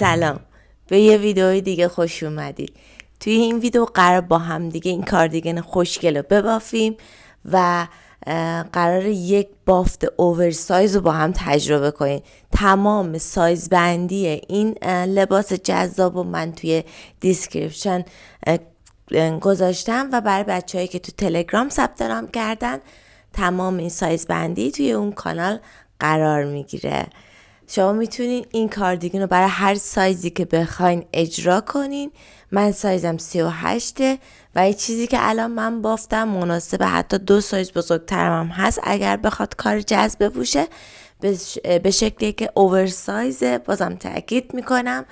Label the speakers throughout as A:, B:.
A: سلام، به یه ویدیوی دیگه خوش اومدید. توی این ویدیو قرار با هم دیگه این کاردیگن خوشگل رو ببافیم و قرار یک بافت اوورسایز رو با هم تجربه کنیم. تمام سایز بندی این لباس جذاب رو من توی دیسکریپشن گذاشتم و برای بچه‌هایی که تو تلگرام ثبت نام کردن تمام این سایز بندی توی اون کانال قرار میگیره. شما میتونین این کاردیگن رو برای هر سایزی که بخواین اجرا کنین. من سایزم 38 و این چیزی که الان من بافتم مناسب حتی 2 سایز بزرگترم هم هست اگر بخواد کار جذب بپوشه به شکلی که اوورسایزه. بازم تاکید میکنم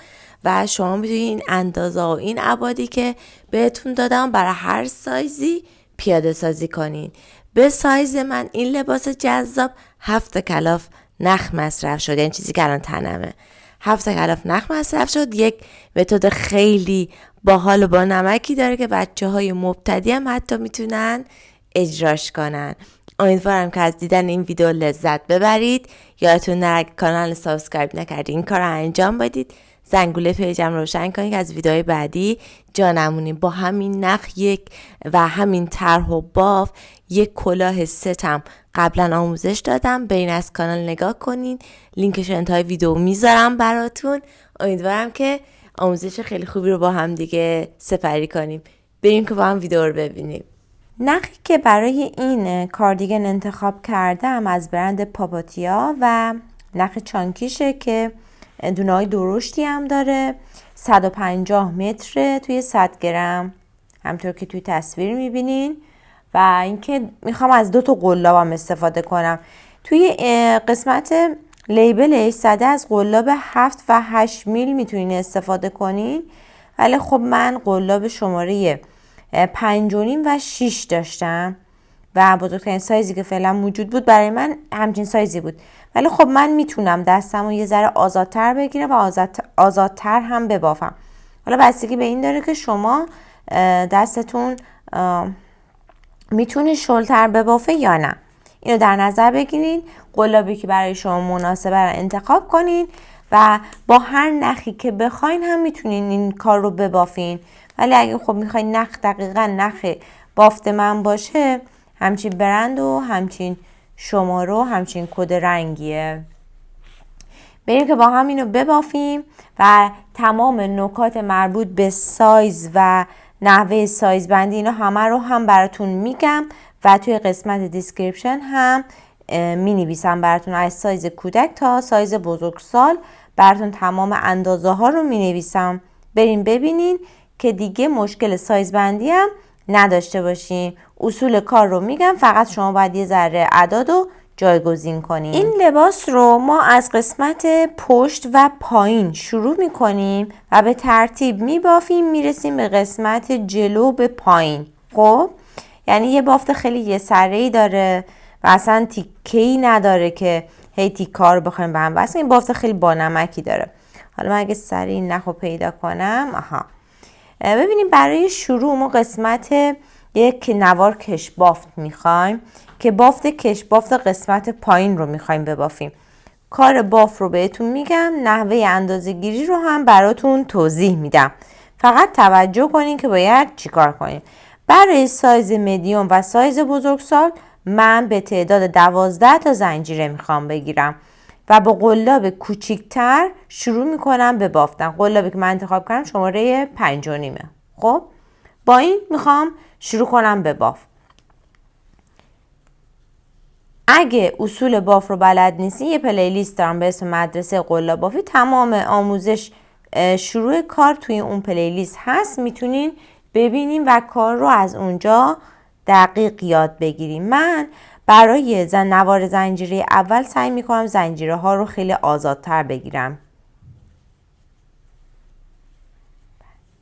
A: و شما میتونین این اندازه و این ابعادی که بهتون دادم برای هر سایزی پیاده سازی کنین. به سایز من این لباس جذاب 7 کلاف نخ مصرف شد، یعنی چیزی که الان تنمه 7 کلاف نخ مصرف شد. یک متد خیلی باحال و با نمکی داره که بچه‌های مبتدی هم حتی میتونن اجراش کنن. امیدوارم که از دیدن این ویدیو لذت ببرید. یادتون نره کانال سابسکرایب نکردید این کار رو انجام بدید. زنگوله پیجم روشن کنید که از ویدیوهای بعدی جا نمونیم. با همین نخ یک و همین طرح و باف یک کلاه ستم قبلا آموزش دادم، برین از کانال نگاه کنین، لینکش انتهای ویدیو میذارم براتون. امیدوارم که آموزش خیلی خوبی رو با هم دیگه سپری کنیم. بریم که با هم ویدیو رو ببینیم. نخی که برای این کاردیگن انتخاب کردم از برند پاپاتیا و نخ چانکیشه که دونه‌های درشتی هم داره. 150 متر توی 100 گرم همطور که توی تصویر میبینین و اینکه میخوام از 2 تا قلابم استفاده کنم. توی قسمت لیبلش زده از قلاب 7 و 8 میل میتونین استفاده کنین، ولی خب من قلاب شماره 5.5 و 6 داشتم و بزرگترین سایزی که فعلا موجود بود برای من همچین سایزی بود، ولی خب من میتونم دستم رو یه ذره آزادتر بگیرم و آزادتر هم ببافم. حالا بستگی به این داره که شما دستتون میتونه شلتر ببافه یا نه. اینو در نظر بگیرین. قلابی که برای شما مناسبه رو انتخاب کنین و با هر نخی که بخواین هم میتونین این کار رو ببافین، ولی اگه خب میخواین نخ دقیقا نخ بافت من باشه همچین برند و همچین شماره و همچین کد رنگیه. بریم که با هم اینو ببافیم و تمام نکات مربوط به سایز و نحوه سایز بندی اینا همه رو هم براتون میگم و توی قسمت دیسکریپشن هم می نویسم براتون. از سایز کودک تا سایز بزرگسال براتون تمام اندازه ها رو می نویسم. بریم ببینین که دیگه مشکل سایز بندی هم نداشته باشیم. اصول کار رو میگم، فقط شما باید یه ذره اعداد رو جایگزین کنیم. این لباس رو ما از قسمت پشت و پایین شروع میکنیم و به ترتیب میبافیم میرسیم به قسمت جلو به پایین. خب یعنی یه بافت خیلی یه سره‌ای داره و اصلا تیکه‌ای نداره که هی تیک‌ها رو بخوایم به هم وصل. این بافت خیلی بانمکی داره. حالا من اگه سریع نخو پیدا کنم ببینیم. برای شروع ما قسمت یک نوار کش بافت میخوایم که بافت کش بافت قسمت پایین رو میخوایم ببافیم. کار باف رو بهتون میگم، نحوه اندازه گیری رو هم براتون توضیح میدم. فقط توجه کنین که باید چیکار کنیم. برای سایز مدیوم و سایز بزرگسال من به تعداد 12 تا زنجیره میخوام بگیرم و با قلاب کوچیکتر شروع میکنم به بافتن. قلابی که من انتخاب کردم شماره 5.5. خب با این میخوام شروع کنم به باف. اگه اصول باف رو بلد نیستی یه پلیلیست دارم به اسم مدرسه قلاب بافی. تمام آموزش شروع کار توی اون پلیلیست هست، میتونین ببینین و کار رو از اونجا دقیق یاد بگیریم. من برای نوار زنجیره اول سعی میکنم زنجیره ها رو خیلی آزادتر بگیرم.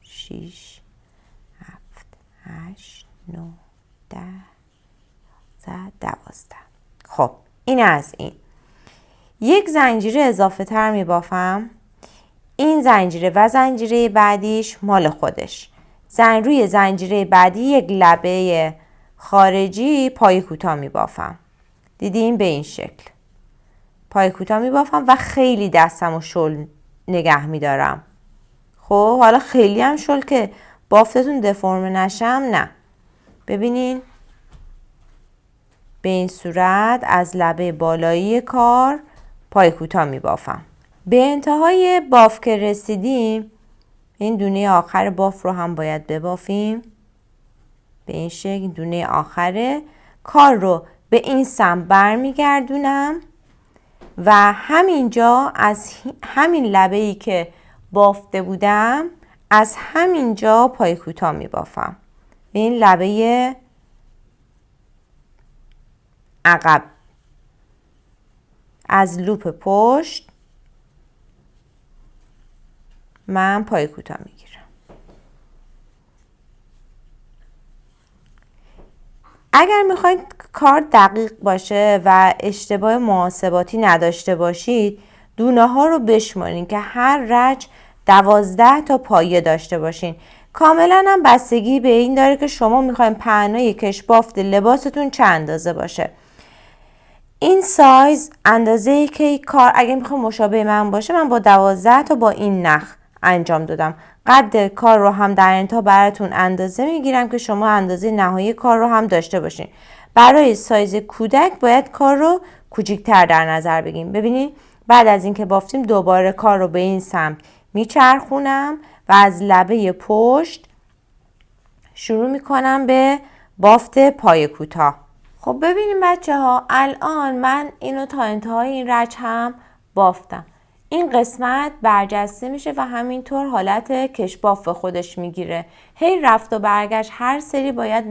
A: 6 7 8 9 10 11 12. خب این از این. یک زنجیره اضافه تر می بافم. این زنجیره و زنجیره بعدیش مال خودش. روی زنجیره بعدی یک لبه خارجی پای کوتاه می بافم. دیدین به این شکل پای کوتاه می بافم و خیلی دستمو شل نگه میدارم. خب حالا خیلی هم شل که بافتتون دفرم نشم نه. ببینین به این صورت از لبه بالایی کار پای کوتاه میبافم. به انتهای باف که رسیدیم این دونه آخر باف رو هم باید ببافیم. به این شکل دونه آخره کار رو به این سمت برمیگردونم و همینجا از همین لبه‌ای که بافته بودم از همینجا پای کوتاه میبافم. به این لبه عقب از لوپ پشت من پای کوتاه میگیرم. اگر میخواید کار دقیق باشه و اشتباه محاسباتی نداشته باشید دونه ها رو بشمارین که هر رج 12 تا پایه داشته باشین. کاملا هم بستگی به این داره که شما میخواین پهنای کش بافت لباستون چه اندازه باشه. این سایز اندازه‌ای که کار اگه میخوام مشابه من باشه من با 12 تا با این نخ انجام دادم. قد کار رو هم در انتها براتون اندازه میگیرم که شما اندازه نهایی کار رو هم داشته باشین. برای سایز کودک باید کار رو کوچیک‌تر در نظر بگیریم. ببینید بعد از اینکه بافتیم دوباره کار رو به این سمت میچرخونم و از لبه پشت شروع میکنم به بافت پای کوتاه. خب ببینیم بچه ها الان من اینو تا انتهای این رج هم بافتم. این قسمت برجسته میشه و همینطور حالت کش باف خودش میگیره. هی رفت و برگشت هر سری باید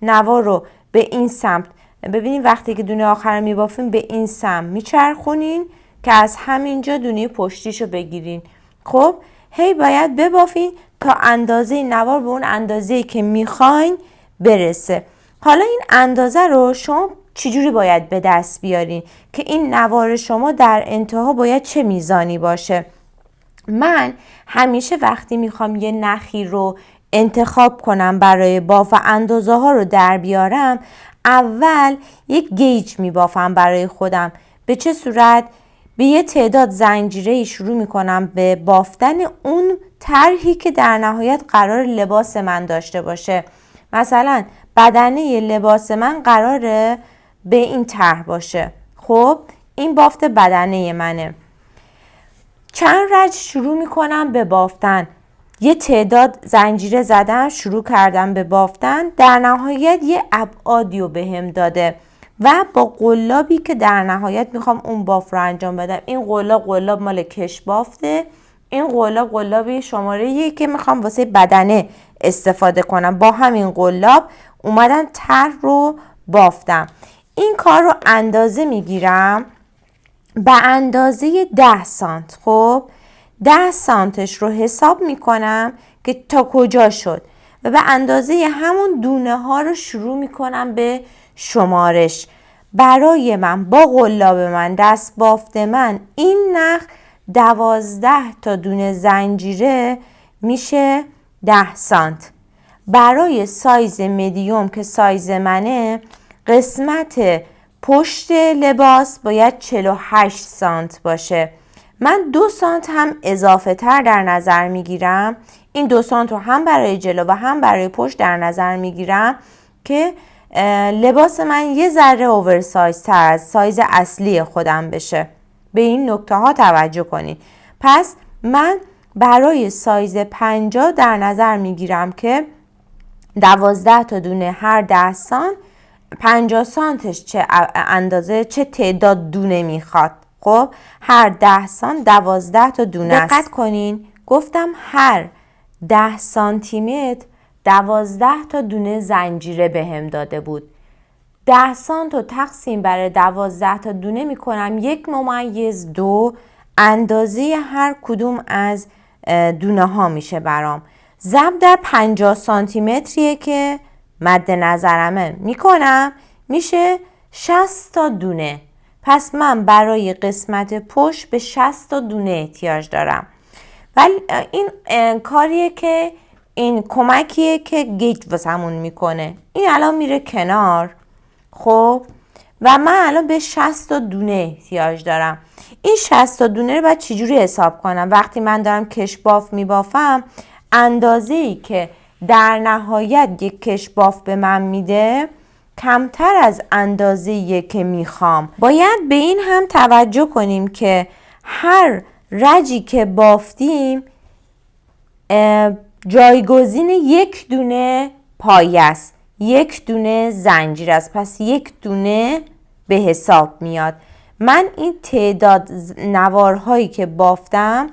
A: نوار رو به این سمت ببینیم وقتی که دونه آخر رو میبافیم به این سمت میچرخونین که از همینجا دونه پشتیشو بگیرین. خب هی باید ببافین تا اندازه نوار به اون اندازه‌ای که میخواین برسه. حالا این اندازه رو شما چجوری باید به دست بیارین که این نوار شما در انتها باید چه میزانی باشه؟ من همیشه وقتی میخوام یه نخی رو انتخاب کنم برای باف و اندازه ها رو در بیارم اول یک گیج میبافم برای خودم. به چه صورت؟ به یه تعداد زنجیره‌ای شروع میکنم به بافتن اون طرحی که در نهایت قرار لباس من داشته باشه. مثلا بدنه لباس من قراره به این طرح باشه. خب این بافت بدنه منه. چند رج شروع میکنم به بافتن. یه تعداد زنجیره زدم شروع کردم به بافتن. در نهایت یه ابعادی رو بهم داده و با قلابی که در نهایت میخوام اون باف رو انجام بدم. این قلاب مال کش بافته. این قلابی شماره که میخوام واسه بدنه استفاده کنم. با همین قلاب اومدم طرح رو بافتم. این کار رو اندازه میگیرم به اندازه 10 سانت. خب 10 سانتش رو حساب میکنم که تا کجا شد و به اندازه همون دونه ها رو شروع میکنم به شمارش. برای من با قلاب من دست بافت من این نخ 12 تا دونه زنجیره میشه 10 سانت. برای سایز مدیوم که سایز منه قسمت پشت لباس باید 48 سانت باشه. من 2 سانت هم اضافه تر در نظر میگیرم. این 2 سانت رو هم برای جلو و هم برای پشت در نظر میگیرم که لباس من یه ذره اوورسایز تر از سایز اصلی خودم بشه. به این نکته ها توجه کنید. پس من برای سایز 50 در نظر میگیرم که 12 تا دونه هر 10 سانت 50 سانتش چه اندازه چه تعداد دونه میخواد. خب هر 10 سانت 12 تا دونه است. دقت کنین گفتم هر 10 سانتی متر 12 تا دونه زنجیره بهم داده بود. 10 سانت رو تقسیم بر 12 تا دونه میکنم 1/2 اندازه هر کدوم از دونه ها میشه برام. ضرب در 50 سانتی متریه که مد نظرمه میکنم میشه 60 تا دونه. پس من برای قسمت پشت به 60 تا دونه احتیاج دارم. ولی این کاریه که این کمکیه که گیج واسمون میکنه. این الان میره کنار. خب و من الان به 60 تا دونه احتیاج دارم. این 60 تا دونه رو باید چجوری حساب کنم؟ وقتی من دارم کش باف میبافم، اندازه‌ای که در نهایت یک کش باف به من میده کمتر از اندازه‌ای که میخوام. باید به این هم توجه کنیم که هر رجی که بافتیم جایگزین یک دونه پایه است، یک دونه زنجیر است، پس یک دونه به حساب میاد. من این تعداد نوارهایی که بافتم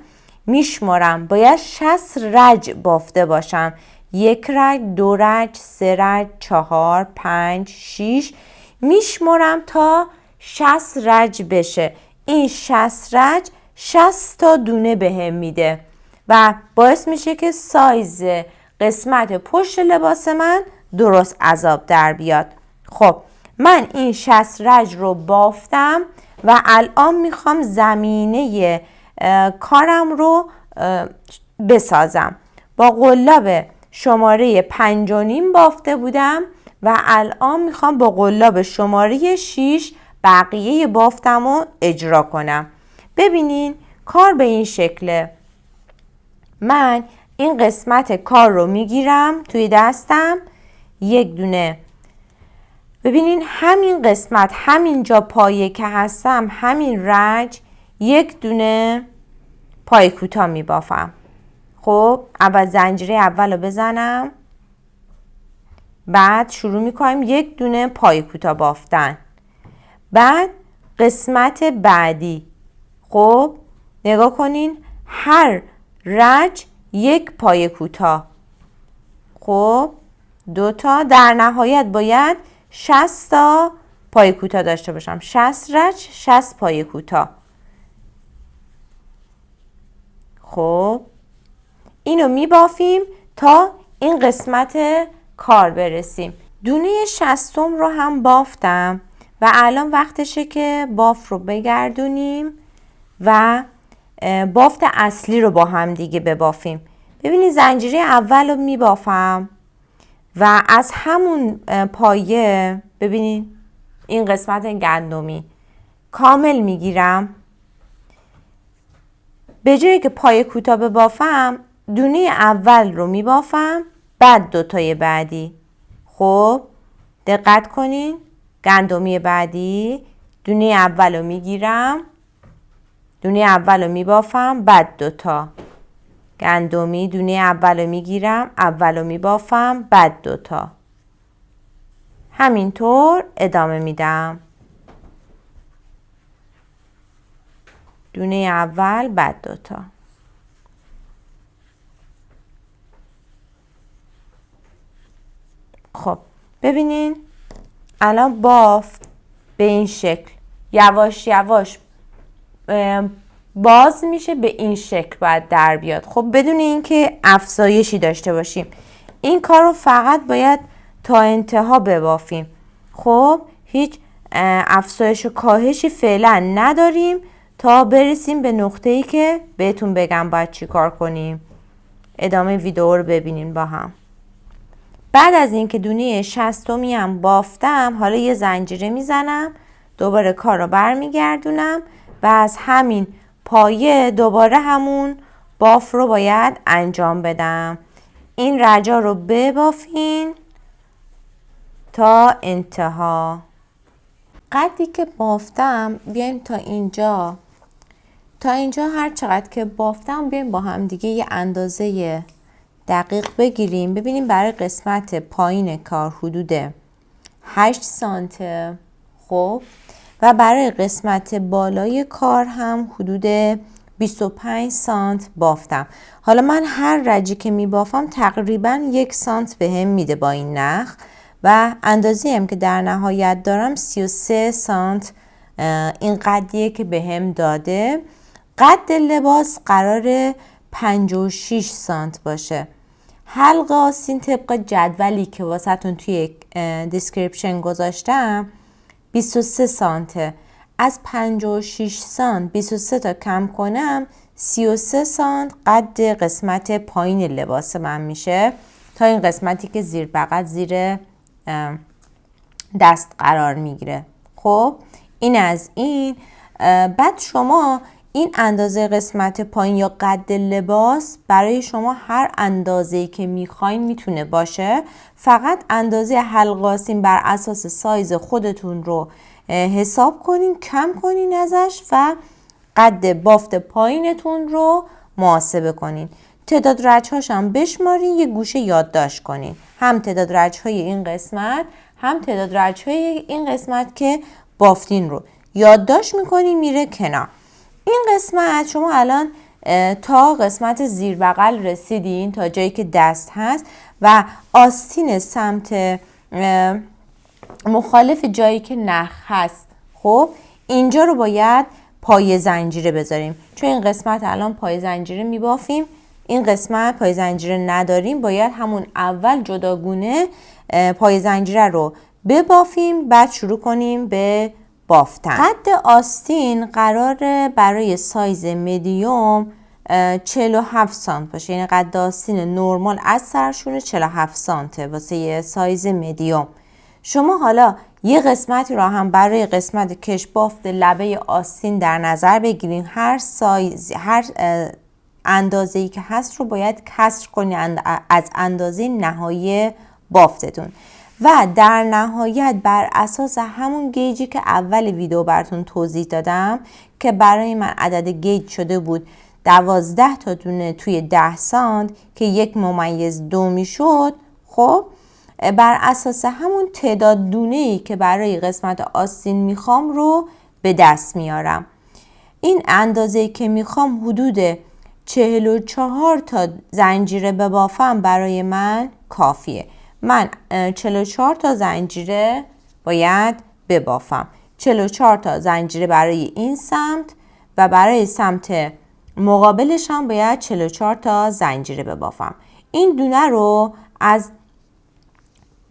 A: میشمارم، باید 60 رج بافته باشم. 1 رج، 2 رج، 3 رج، 4، 5، 6 میشمارم تا 60 رج بشه. این 60 رج 60 تا دونه بهم میده و باعث میشه که سایز قسمت پشت لباس من درست از آب در بیاد. خب من این 60 رج رو بافتم و الان میخوام زمینه کارم رو بسازم. با قلاب شماره 5.5 بافته بودم و الان میخوام با قلاب شماره 6 بقیه بافتم رو اجرا کنم. ببینین کار به این شکله. من این قسمت کار رو میگیرم توی دستم، یک دونه، ببینین همین قسمت، همینجا پایه که هستم، همین رج یک دونه پای کوتاه میبافم. خب اول زنجیره اول رو بزنم، بعد شروع میکنم یک دونه پای کوتاه بافتن. بعد قسمت بعدی، خب نگاه کنین، هر رج یک پای کوتاه، خب 2 تا، در نهایت باید 60 تا پای کوتاه داشته باشم. 60 رج، 60 پای کوتاه. خب اینو میبافیم تا این قسمت کار برسیم. دونه 60 رو هم بافتم و الان وقتشه که باف رو بگردونیم و بافت اصلی رو با هم دیگه ببافیم. ببینید زنجیره اول رو میبافم و از همون پایه، ببینید این قسمت گندمی کامل میگیرم. به جایی که پایه کوتاه ببافم، دونه اول رو میبافم، بعد 2 تای بعدی. خب دقت کنین، گندمی بعدی دونه اول رو میگیرم، دونه اول رو میبافم، بعد 2 تا. گندمی دونه اول رو میگیرم، اول رو میبافم، بعد 2 تا. همینطور ادامه میدم. دونه اول، بعد 2 تا. خب ببینین الان بافت به این شکل یواش یواش باز میشه، به این شکل باید در بیاد. خب بدون اینکه افزایشی داشته باشیم، این کار رو فقط باید تا انتها ببافیم. خب هیچ افزایش و کاهشی فعلا نداریم تا برسیم به نقطه‌ای که بهتون بگم باید چی کار کنیم. ادامه ویدیو رو ببینیم با هم. بعد از اینکه دونه 60 هم بافتم، حالا یه زنجیره میزنم، دوباره کار رو برمیگردونم و از همین پایه دوباره همون باف رو باید انجام بدم. این رجا رو ببافین تا انتها. قدری که بافتم بیایم تا اینجا، تا اینجا هر چقدر که بافتم بیایم با هم دیگه یه اندازه دقیق بگیریم. ببینیم برای قسمت پایین کار حدود 8 سانته. خب و برای قسمت بالای کار هم حدود 25 سانت بافتم. حالا من هر رجی که می بافم تقریبا 1 سانت به هم میده با این نخ و اندازه هم که در نهایت دارم 33 سانت این قدیه که به هم داده. قد لباس قرار 56 سانت باشه. حلقه آستین طبق جدولی که واسهتون توی دیسکریپشن گذاشتم 23 سانته. از 56 سانت 23 تا کم کنم 33 سانت قد قسمت پایین لباس من میشه، تا این قسمتی که زیر بغل زیر دست قرار میگیره. خب این از این. بعد شما این اندازه قسمت پایین یا قد لباس برای شما هر اندازه‌ای که میخواین میتونه باشه. فقط اندازه حلقه آستین بر اساس سایز خودتون رو حساب کنین، کم کنین ازش و قد بافت پایینتون رو محاسبه کنین. تعداد رجهاش هم بشمارین، یه گوشه یادداشت کنین، هم تعداد رجهای این قسمت هم تعداد رجهای این قسمت که بافتین رو یادداشت میکنین، میره کنار. این قسمت شما الان تا قسمت زیر بغل رسیدین، تا جایی که دست هست و آستین سمت مخالف جایی که نخ هست. خب اینجا رو باید پای زنجیره بذاریم، چون این قسمت الان پای زنجیره میبافیم، این قسمت پای زنجیره نداریم، باید همون اول جداگونه پای زنجیره رو ببافیم، بعد شروع کنیم به بافتن. قد آستین قراره برای سایز مدیوم 47 سانت باشه، یعنی قد آستین نرمال از سرشونه 47 سانته واسه یه سایز مدیوم. شما حالا یه قسمتی رو هم برای قسمت کش بافت لبه آستین در نظر بگیرین. هر سایز، هر اندازه‌ای که هست رو باید کسر کنین از اندازه نهایی بافتتون و در نهایت بر اساس همون گیجی که اول ویدیو براتون توضیح دادم که برای من عدد گیج شده بود 12 تا دونه توی 10 سانت که 1/2 میشد. خب بر اساس همون تعداد دونه‌ای که برای قسمت آستین میخوام رو به دست میارم. این اندازه‌ای که میخوام حدود 44 تا زنجیره ببافم برای من کافیه. من 44 تا زنجیره باید ببافم. 44 تا زنجیره برای این سمت و برای سمت مقابلش هم باید 44 تا زنجیره ببافم. این دونه رو از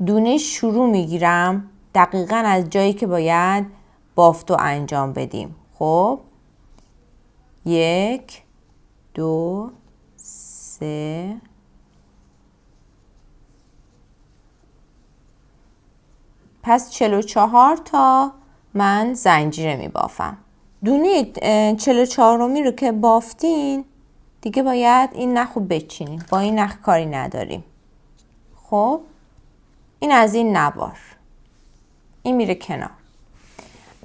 A: دونه شروع میگیرم، دقیقاً از جایی که باید بافتو انجام بدیم. خب 1 2 3 پس 44 تا من زنجیره می بافم. دونه 44می رو که بافتین دیگه باید این نخو بچینیم، با این نخ کاری نداریم. خب این از این نوار، این میره کنار.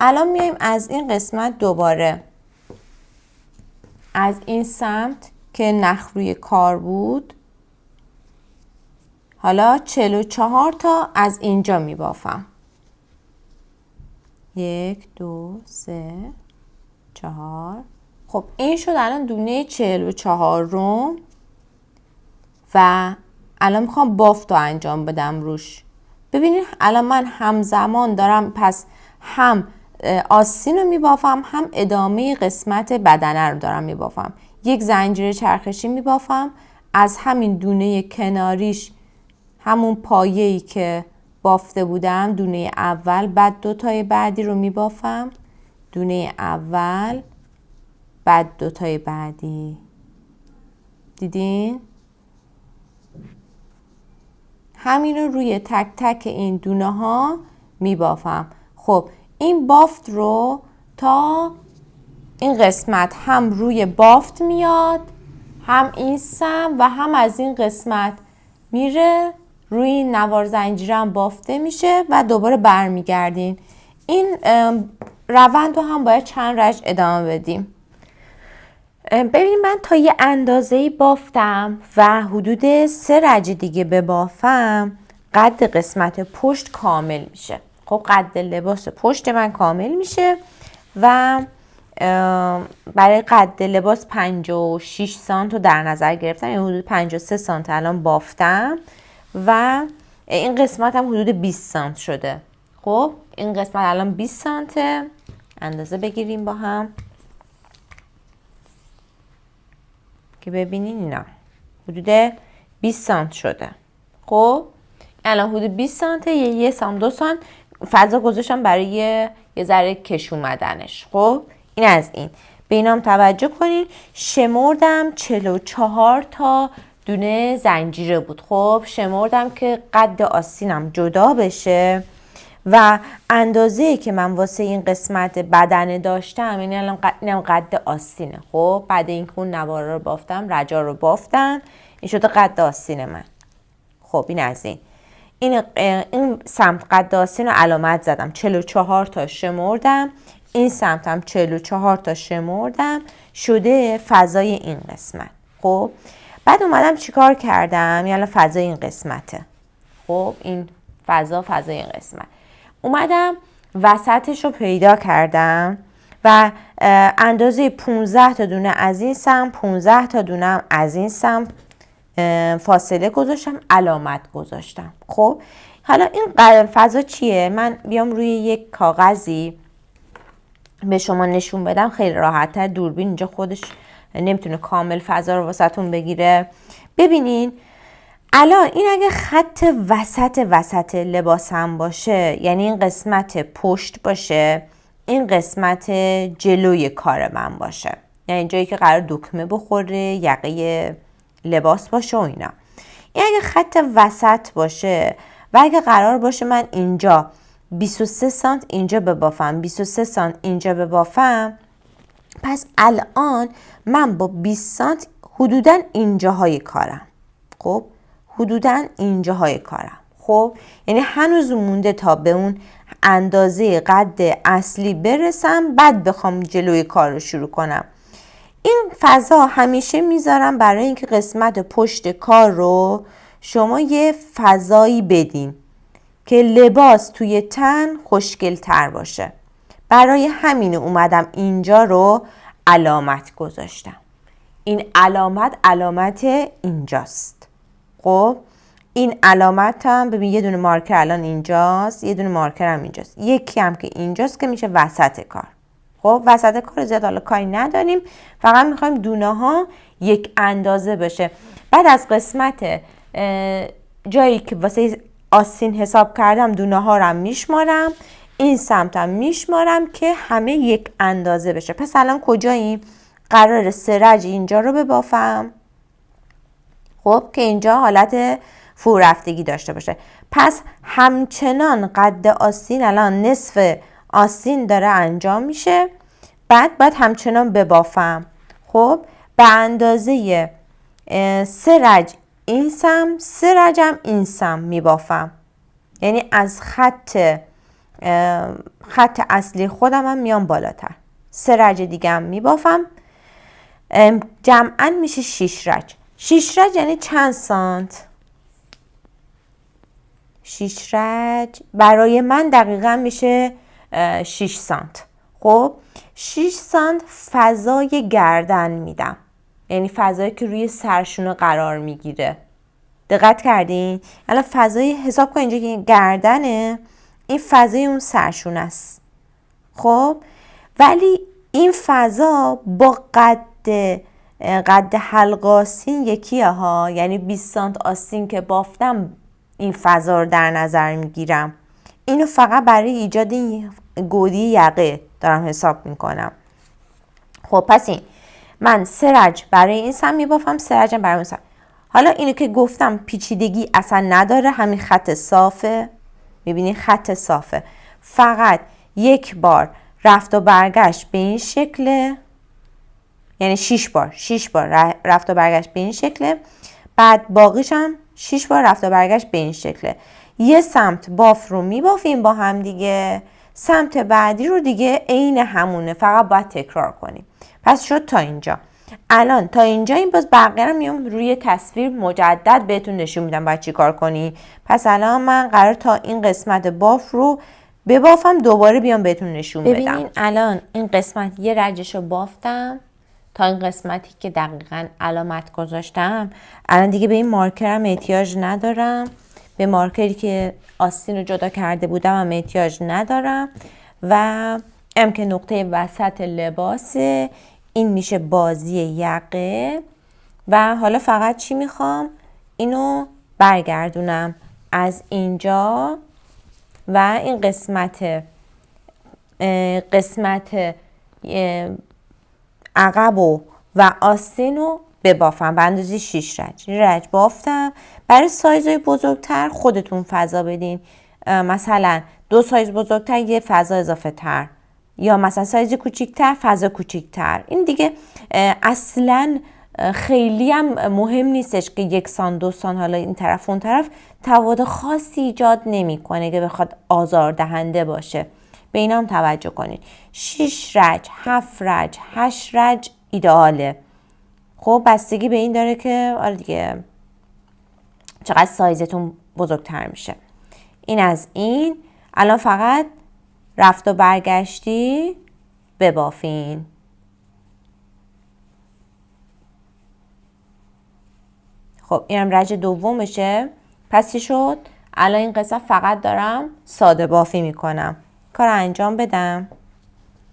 A: الان میایم از این قسمت دوباره از این سمت که نخ روی کار بود، حالا 44 تا از اینجا می بافم. 1 2 3 4. خب این شد الان دونه 44 رو و الان میخوام بافت رو انجام بدم روش. ببینید الان من همزمان دارم پس هم آستین رو میبافم هم ادامه قسمت بدنه رو دارم میبافم. یک زنجیره چرخشی میبافم از همین دونه کناریش، همون پایه‌ای که بافته بودم، دونه اول، بعد دو تای بعدی رو میبافم، دونه اول بعد دو تای بعدی. دیدین؟ همین رو روی تک تک این دونه ها میبافم. خب این بافت رو تا این قسمت هم روی بافت میاد، هم این سم و هم از این قسمت میره روی این نوار زنجیره هم بافته میشه و دوباره برمیگردین. این روند رو هم باید چند رج ادامه بدیم. ببینید من تا یه اندازه‌ای بافتم و حدود 3 رج دیگه ببافم قد قسمت پشت کامل میشه. خب قد لباس پشت من کامل میشه و برای قد لباس 56 سانت رو در نظر گرفتم، یعنی حدود 53 سانت الان بافتم و این قسمت هم حدود 20 سانت شده. خب این قسمت الان 20 سانته. اندازه بگیریم با هم که ببینین اینا حدود 20 سانت شده. خب الان حدود 20 سانته، یه سانت 2 سانت فضا گذاشتم برای یه ذره کش اومدنش. خب این از این. به اینام توجه کنین. شمردم 44 تا دونه زنجیره بود. خب شمردم که قد آستینم جدا بشه و اندازه‌ای که من واسه این قسمت بدنه داشتم، یعنی الان قد آستینه. خب بعد این اون نوارا رو بافتم، رجا رو بافتم، این شده قد آستین من. خب این از این سمت قد آستین رو علامت زدم، 44 تا شمردم، این سمتم 44 تا شمردم، شده فضای این قسمت. خب بعد اومدم چیکار کردم؟ یعنی فضای این قسمته. خب این فضای این قسمت، اومدم وسطش رو پیدا کردم و اندازه 15 تا دونه از این سمت، 15 تا دونه از این سمت فاصله گذاشتم، علامت گذاشتم. خب حالا این فضا چیه؟ من بیام روی یک کاغذی به شما نشون بدم، خیلی راحت تر. دوربین اینجا خودش نمیتونه کامل فضا رو واسهتون بگیره. ببینین الان این اگه خط وسط لباسم باشه، یعنی این قسمت پشت باشه، این قسمت جلوی کار من باشه، یعنی جایی که قرار دکمه بخوره، یقه لباس باشه و اینا. این اگه خط وسط باشه و اگه قرار باشه من اینجا 23 سانت اینجا ببافم، 23 سانت اینجا ببافم، پس الان من با 20 سانت حدوداً اینجاهای کارم. خب حدوداً اینجاهای کارم. خب یعنی هنوز مونده تا به اون اندازه قد اصلی برسم، بعد بخوام جلوی کار رو شروع کنم. این فضا همیشه میذارم برای اینکه قسمت پشت کار رو شما یه فضایی بدین که لباس توی تن خوشگل تر باشه. برای همین اومدم اینجا رو علامت گذاشتم. این علامت اینجاست. خب این علامت هم ببین، یه دونه مارکر الان اینجاست، یه دونه مارکر هم اینجاست، یکی هم که اینجاست که میشه وسط کار. خب وسط کار زیاد حالا کاری نداریم، فقط میخوایم دونه ها یک اندازه بشه. بعد از قسمت جایی که واسه آستین حساب کردم دونه ها رو میشمارم، این سمتم میشمارم که همه یک اندازه بشه. پس الان کجاییم؟ قرار سرج اینجا رو ببافم، خب که اینجا حالت فرورفتگی داشته باشه. پس همچنان قد آستین الان نصف آستین داره انجام میشه، بعد همچنان ببافم. خب به اندازه سرج این سم، سرجم این سم میبافم، یعنی از خط اصلی خودم هم میام بالاتر، سرج دیگه هم میبافم. جمعاً میشه 6 رج. 6 رج یعنی چند سانت؟ 6 رج برای من دقیقاً میشه 6 سانت. خب 6 سانت فضای گردن میدم، یعنی فضایی که روی سرشونه قرار میگیره. دقت کردین؟ الان فضای حساب کن اینجا که گردنه، این فضای اون سرشونه است. خب ولی این فضا با قد حلق آستین یکیه ها، یعنی 20 سانت آستین که بافتم این فضا رو در نظر میگیرم. اینو فقط برای ایجاد این گودی یقه دارم حساب میکنم. خب پس این من سرج برای این سم میبافم، سرجم برای اون سم. حالا اینو که گفتم پیچیدگی اصلا نداره، همین خط صافه. میبینی خط صافه، فقط یک بار رفت و برگشت به این شکله، یعنی 6 بار رفت و برگشت به این شکله، بعد باقیش هم 6 بار رفت و برگشت به این شکله. یه سمت باف رو میبافیم با هم دیگه، سمت بعدی رو دیگه عین همونه، فقط باید تکرار کنیم. پس شد تا اینجا. الان تا اینجا این باز بقیه رو میام روی تصویر مجدد بهتون نشون میدم باید چی کار کنی. پس الان من قرار تا این قسمت باف رو ببافم، دوباره بیام بهتون نشون بدم. ببینین الان این قسمت یه رجش رو بافتم تا این قسمتی که دقیقاً علامت گذاشتم. الان دیگه به این مارکرم احتیاج ندارم، به مارکری که آستین رو جدا کرده بودم هم احتیاج ندارم و ام که نقطه وسط لباسه، این میشه بازی یقه. و حالا فقط چی میخوام؟ اینو برگردونم از اینجا و این قسمت عقب و آستین رو ببافم به اندازه 6 رج بافتم. برای سایزهای بزرگتر خودتون فضا بدین. مثلا 2 سایز بزرگتر یه فضا اضافه تر، یا مثلا سایز کوچیکتر فضا کوچیکتر. این دیگه اصلا خیلی هم مهم نیستش که یکسان دوسان حالا این طرف اون طرف تفاوت خاصی ایجاد نمیکنه که بخواد آزاردهنده باشه. به اینا هم توجه کنید. 6 رج، 7 رج، 8 رج ایدئاله. خب بستگی به این داره که آره دیگه چقدر سایزتون بزرگتر میشه. این از این. الان فقط رفت و برگشتی ببافین. خب اینم رج دومشه. پس چی شد؟ الان این قسمت فقط دارم ساده بافی میکنم. کار انجام بدم.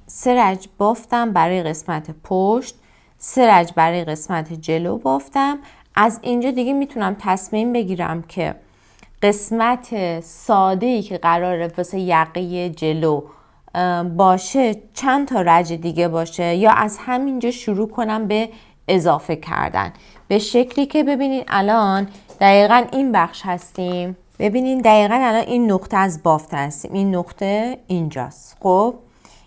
A: 3 رج بافتم برای قسمت پشت، 3 رج برای قسمت جلو بافتم. از اینجا دیگه میتونم تصمیم بگیرم که قسمت ساده‌ای که قراره واسه یقه جلو باشه چند تا رج دیگه باشه، یا از همینجا شروع کنم به اضافه کردن، به شکلی که ببینین الان دقیقاً این بخش هستیم. ببینین دقیقاً الان این نقطه از بافت هستیم. این نقطه اینجاست. خب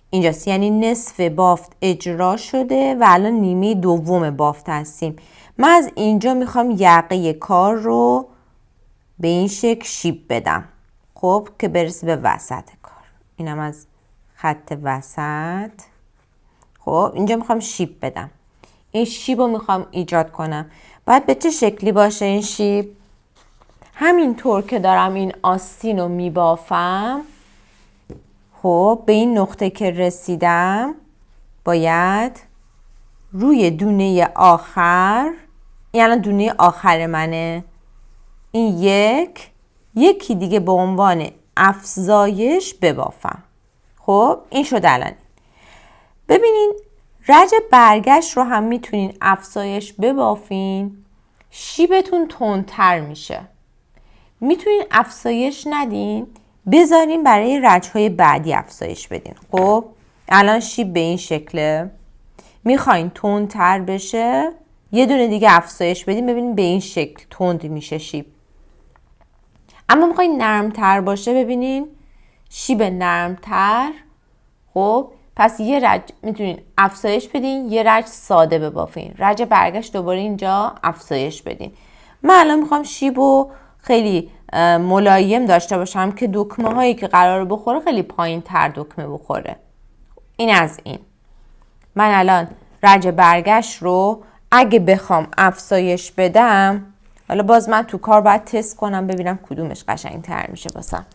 A: اینجاست، یعنی نصف بافت اجرا شده و الان نیمه دوم بافت هستیم. من از اینجا میخوام یقه کار رو به این شکل شیب بدم. خب که برسه به وسط کار. اینم از خط وسط. خب اینجا میخوام شیب بدم. این شیب رو میخوام ایجاد کنم. باید به چه شکلی باشه این شیب؟ همینطور که دارم این آستین رو میبافم، خب به این نقطه که رسیدم باید روی دونه آخر، یعنی دونه آخر منه، این یکی دیگه به عنوان افزایش ببافم. خب این شد الان. ببینین رج برگشت رو هم میتونین افزایش ببافین، شیبتون تندتر میشه. میتونین افزایش ندین، بذارین برای رجهای بعدی افزایش بدین. خب الان شیب به این شکله. میخواین تندتر بشه، یه دونه دیگه افزایش بدین، ببینین به این شکل تند میشه شیب. اما میخواین نرمتر باشه، ببینین شیب نرمتر. خب پس یه رج میتونین افزایش بدین، یه رج ساده ببافین، رج برگشت دوباره اینجا افزایش بدین. من الان میخوام شیبو خیلی ملایم داشته باشم که دکمه هایی که قراره بخوره خیلی پایین تر دکمه بخوره. این از این. من الان رج برگشت رو اگه بخوام افزایش بدم، حالا باز من تو کار باید تست کنم ببینم کدومش قشنگ تر میشه واسم،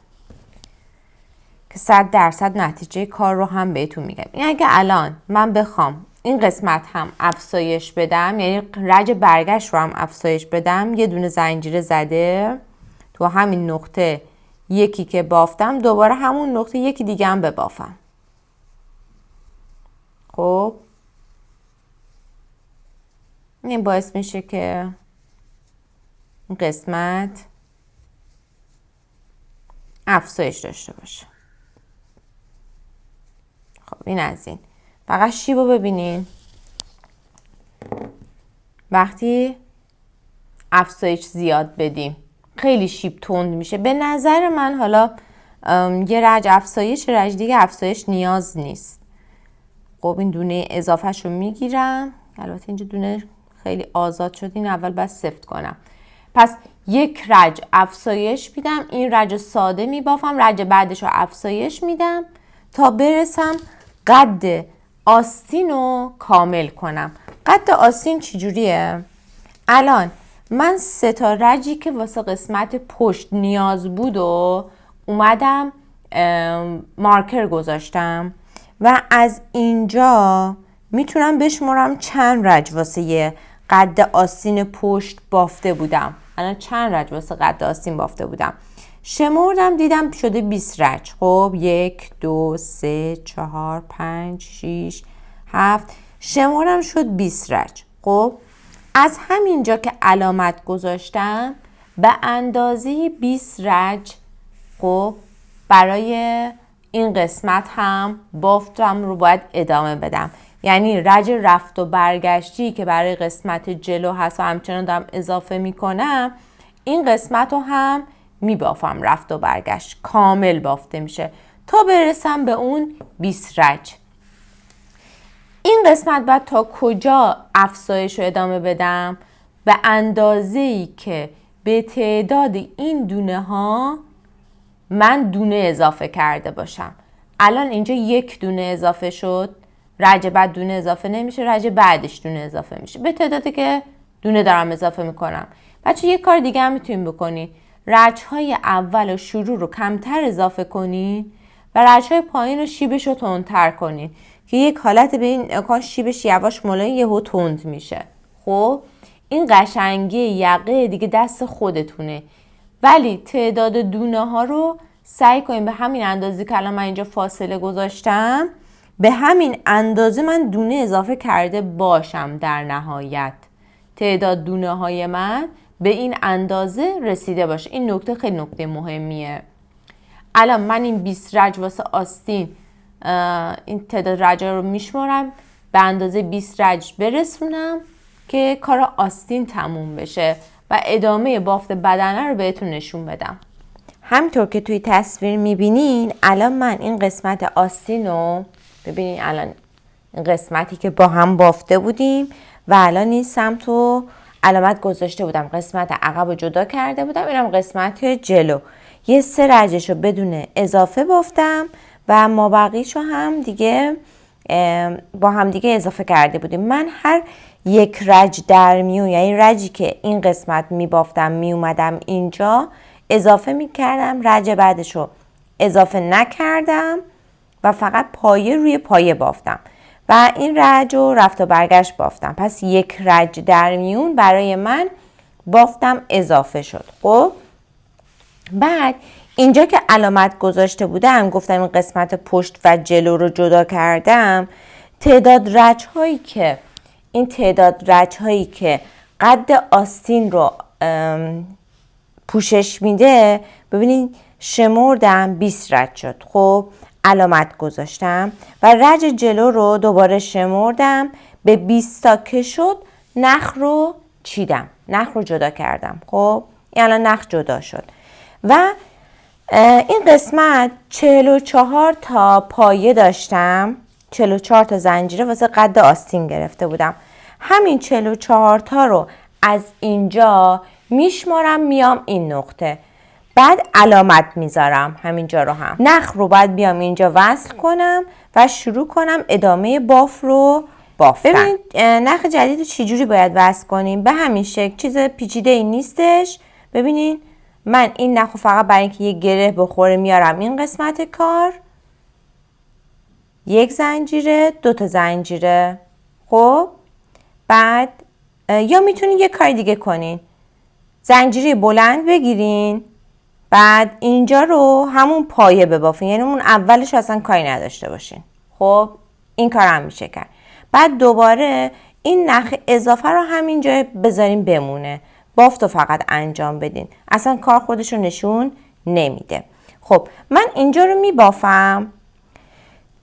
A: که 100% نتیجه کار رو هم بهتون میگم. این اگه الان من بخوام این قسمت هم افزایش بدم، یعنی رج برگشت رو هم افزایش بدم، یه دونه زنجیره زده تو همین نقطه یکی که بافتم، دوباره همون نقطه یکی دیگه هم ببافم. خب این باعث میشه که این قسمت افزایش داشته باشه. خب این از این. فقط شیبو ببینین وقتی افزایش زیاد بدیم خیلی شیب تند میشه. به نظر من حالا یه رج افزایش، رج دیگه افزایش نیاز نیست. خب این دونه اضافهش رو میگیرم. البته اینجا دونه خیلی آزاد شد، این اول باید سفت کنم. پس یک رج افزایش میدم، این رج ساده میبافم، رج بعدش رو افزایش میدم تا برسم قد آستین رو کامل کنم. قد آستین چجوریه؟ الان من 3 تا رجی که واسه قسمت پشت نیاز بود و اومدم مارکر گذاشتم و از اینجا میتونم بشمارم چند رج واسه یه قد آستین پشت بافته بودم. الان چند رج واسه قد آستین بافته بودم؟ شمردم دیدم شده 20 رج. خب 1 2 3 4 5 6 7 شمردم شد 20 رج. خب از همینجا که علامت گذاشتم به اندازه 20 رج خب برای این قسمت هم بافتم رو باید ادامه بدم. یعنی رج رفت و برگشتی که برای قسمت جلو هست و همچنان دارم اضافه میکنم، این قسمت رو هم میبافم، رفت و برگشت کامل بافته میشه تا برسم به اون 20 رج. این قسمت بعد تا کجا افزایش رو ادامه بدم؟ به اندازه‌ای که به تعداد این دونه ها من دونه اضافه کرده باشم. الان اینجا 1 دونه اضافه شد، رج بعد دونه اضافه نمیشه، رج بعدش دونه اضافه میشه به تعدادی که دونه دارم اضافه میکنم. بچه یک کار دیگه هم میتونین بکنین، رج های اول و شروع رو کمتر اضافه کنین و رج های پایین و شیبش رو تندتر کنین که یک حالت به این امکان شیبش یواش ملایم یهو تند میشه. خب این قشنگی یقه دیگه دست خودتونه، ولی تعداد دونه ها رو سعی کنیم به همین اندازه که الان من اینجا فاصله گذاشتم به همین اندازه من دونه اضافه کرده باشم. در نهایت تعداد دونه های من به این اندازه رسیده باشه. این نکته خیلی نکته مهمیه. الان من این 20 رج واسه آستین این تعداد رجا رو میشمارم به اندازه 20 رج برسونم که کار آستین تموم بشه و ادامه بافت بدنه رو بهتون نشون بدم. همطور که توی تصویر میبینین الان من این قسمت آستین رو ببینین، الان این قسمتی که با هم بافته بودیم و الان این سمت رو علامت گذاشته بودم، قسمت عقب رو جدا کرده بودم، اینم قسمت جلو. یه 3 رجش رو بدون اضافه بافتم و مابقیش رو هم دیگه با هم دیگه اضافه کرده بودیم. من هر 1 رج در میون، یعنی رجی که این قسمت میبافتم میومدم اینجا اضافه میکردم، رج بعدش رو اضافه نکردم و فقط پایه روی پایه بافتم و این رج رو رفت و برگشت بافتم. پس 1 رج در میون برای من بافتم اضافه شد. خب بعد اینجا که علامت گذاشته بودم گفتم این قسمت پشت و جلو رو جدا کردم، تعداد رج هایی که قد آستین رو پوشش میده، ببینید شمردم 20 رج شد. خب علامت گذاشتم و رج جلو رو دوباره شمردم به 20 تا که شد، نخ رو چیدم، نخ رو جدا کردم. خب این الان نخ جدا شد و این قسمت 44 تا پایه داشتم، 44 تا زنجیره واسه قد آستین گرفته بودم. همین 44 تا رو از اینجا میشمارم میام این نقطه، بعد علامت میذارم همینجا رو هم. نخ رو باید بیام اینجا وصل کنم و شروع کنم ادامه باف رو بافتن. ببینید نخ جدید رو چجوری باید وصل کنیم. به همین شکل، چیز پیچیده ای نیستش. ببینید من این نخ رو فقط برای اینکه یه گره بخوره میارم این قسمت کار، 1 زنجیره، 2 تا زنجیره. خب بعد یا میتونین یه کار دیگه کنین، زنجیره بلند بگیرین، بعد اینجا رو همون پایه ببافین، یعنی اون اولش اصلا کاری نداشته باشین. خب این کار هم میشه کرد. بعد دوباره این نخ اضافه رو همینجا بذارین بمونه، بافت رو فقط انجام بدین، اصلا کار خودش رو نشون نمیده. خب من اینجا رو میبافم،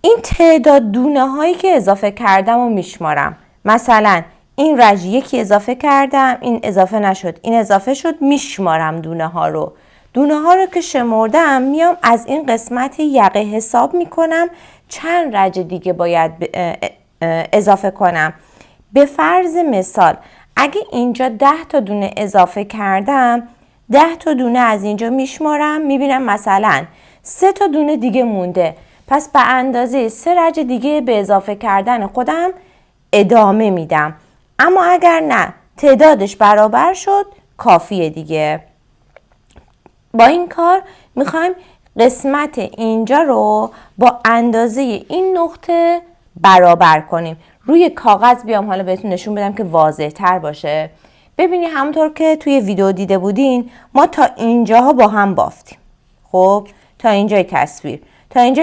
A: این تعداد دونه هایی که اضافه کردم و میشمارم. مثلا این رج 1 اضافه کردم، این اضافه نشد، این اضافه شد، میشمارم دونه ها رو که شمردم میام از این قسمت یقه حساب میکنم چند رج دیگه باید اضافه کنم. به فرض مثال اگه اینجا 10 تا دونه اضافه کردم، 10 تا دونه از اینجا میشمارم، میبینم مثلا 3 تا دونه دیگه مونده، پس به اندازه 3 رج دیگه به اضافه کردن خودم ادامه میدم. اما اگر نه تعدادش برابر شد کافیه دیگه. با این کار میخوایم قسمت اینجا رو با اندازه این نقطه برابر کنیم. روی کاغذ بیام حالا بهتون نشون بدم که واضح تر باشه. ببینید همونطور که توی ویدیو دیده بودین ما تا اینجاها با هم بافتیم. خب تا اینجای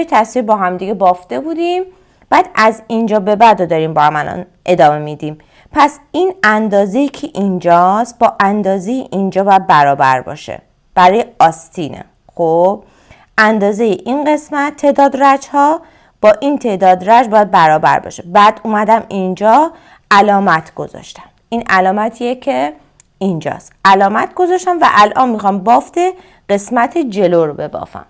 A: تصویر با هم دیگه بافته بودیم. بعد از اینجا به بعد رو داریم با هم الان ادامه میدیم. پس این اندازه‌ای که اینجاست با اندازه اینجا باید برابر باشه برای آستینه. خب اندازه این قسمت تعداد رج ها با این تعداد رج باید برابر باشه. بعد اومدم اینجا علامت گذاشتم. این علامتیه که اینجاست. علامت گذاشتم و الان میخوام بافت قسمت جلو رو ببافم.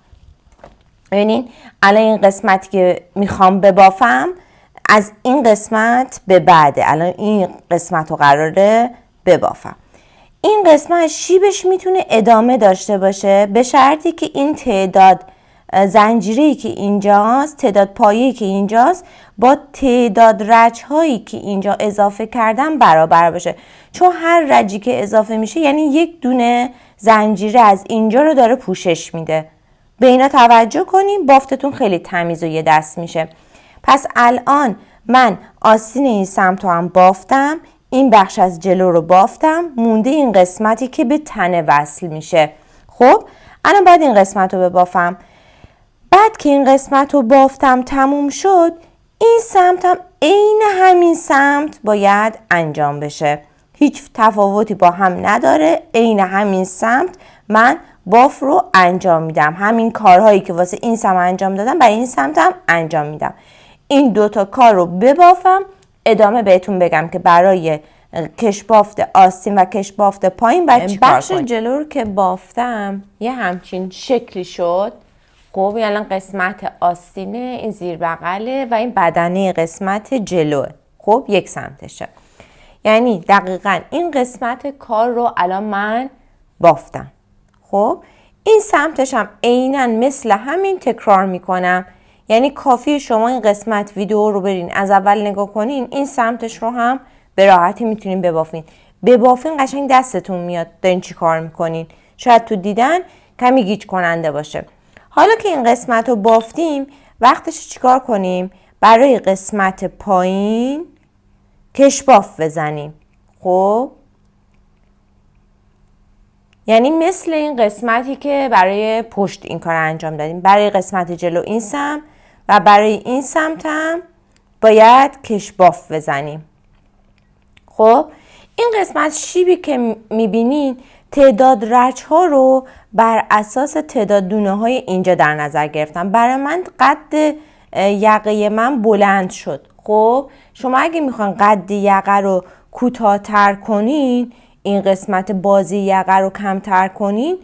A: ببینین الان این قسمتی که میخوام ببافم از این قسمت به بعده. الان این قسمت رو قراره ببافم. این قسمت شیبش میتونه ادامه داشته باشه به شرطی که این تعداد زنجیری که اینجاست، تعداد پایه‌ای که اینجاست با تعداد رج‌هایی که اینجا اضافه کردم برابر باشه. چون هر رجی که اضافه میشه یعنی یک دونه زنجیره از اینجا رو داره پوشش میده. به اینا توجه کنیم، بافتتون خیلی تمیز و یه دست میشه. پس الان من آستین این سمت رو هم بافتم، این بخش از جلو رو بافتم، مونده این قسمتی که به تنه وصل میشه. خب الان باید این قسمت رو ببافم. بعد که این قسمت رو بافتم تموم شد، این سمتم عین همین سمت باید انجام بشه. هیچ تفاوتی با هم نداره، عین همین سمت من باف رو انجام میدم. همین کارهایی که واسه این سمت انجام دادم برای این سمتم انجام میدم. این دوتا کار رو ببافم، ادامه بهتون بگم که برای کشبافت آستین و کشبافت پایین باید چیکار کنیم. بخش جلو رو که بافتم یه همچین شکلی شد. خب الان قسمت آستینه، این زیر بغله و این بدنه قسمت جلوه. خب یک سمتشه. یعنی دقیقاً این قسمت کار رو الان من بافتم. خب این سمتش هم عیناً مثل همین تکرار میکنم. یعنی کافیه شما این قسمت ویدیو رو برین از اول نگاه کنین، این سمتش رو هم به راحتی میتونین ببافین. ببافین قشنگ دستتون میاد دارین چی کار میکنین. شاید تو دیدن کمی گیج کننده باشه. حالا که این قسمت رو بافتیم، وقتش چیکار کنیم؟ برای قسمت پایین کشباف بزنیم. خب یعنی مثل این قسمتی که برای پشت این کار انجام دادیم، برای قسمت جلو این سمت و برای این سمت هم باید کشباف بزنیم. خب این قسمت شیبی که میبینین تعداد رج‌ها رو بر اساس تعداد دونه های اینجا در نظر گرفتم. برای من قد یقه من بلند شد. خب شما اگه میخوان قد یقه رو کوتاه‌تر کنین، این قسمت بازی یقه رو کمتر کنین،